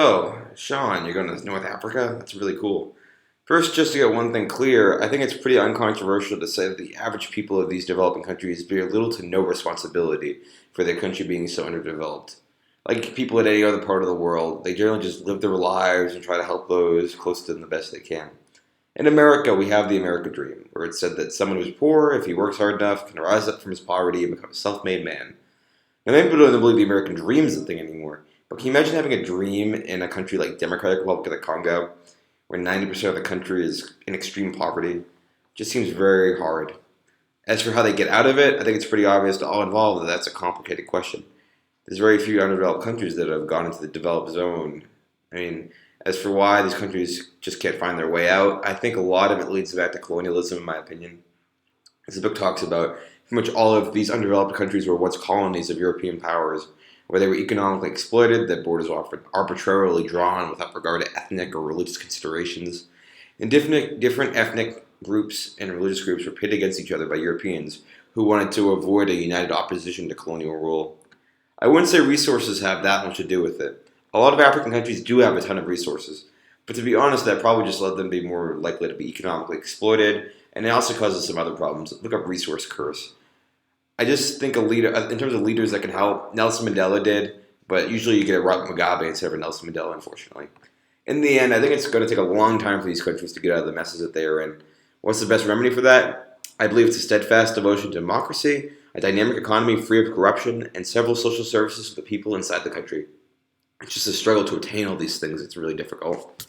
Oh, Sean, you're going to North Africa? That's really cool. First, just to get one thing clear, I think it's pretty uncontroversial to say that the average people of these developing countries bear little to no responsibility for their country being so underdeveloped. Like people in any other part of the world, they generally just live their lives and try to help those close to them the best they can. In America, we have the American dream, where it's said that someone who's poor, if he works hard enough, can rise up from his poverty and become a self-made man. Now, many people don't believe the American dream is a thing anymore, but can you imagine having a dream in a country like Democratic Republic of the Congo, where 90% of the country is in extreme poverty? Just seems very hard. As for how they get out of it, I think it's pretty obvious to all involved that that's a complicated question. There's very few underdeveloped countries that have gone into the developed zone. I mean, as for why these countries just can't find their way out, I think a lot of it leads back to colonialism, in my opinion. As the book talks about, pretty much all of these undeveloped countries were once colonies of European powers, where they were economically exploited, that borders were often arbitrarily drawn without regard to ethnic or religious considerations, and different ethnic groups and religious groups were pitted against each other by Europeans who wanted to avoid a united opposition to colonial rule. I wouldn't say resources have that much to do with it. A lot of African countries do have a ton of resources, but to be honest, that probably just led them to be more likely to be economically exploited, and it also causes some other problems. Look up resource curse. I just think a leader, in terms of leaders that can help, Nelson Mandela did, but usually you get a Robert Mugabe instead of a Nelson Mandela, unfortunately. In the end, I think it's going to take a long time for these countries to get out of the messes that they are in. What's the best remedy for that? I believe it's a steadfast devotion to democracy, a dynamic economy free of corruption, and several social services for the people inside the country. It's just a struggle to attain all these things. It's really difficult.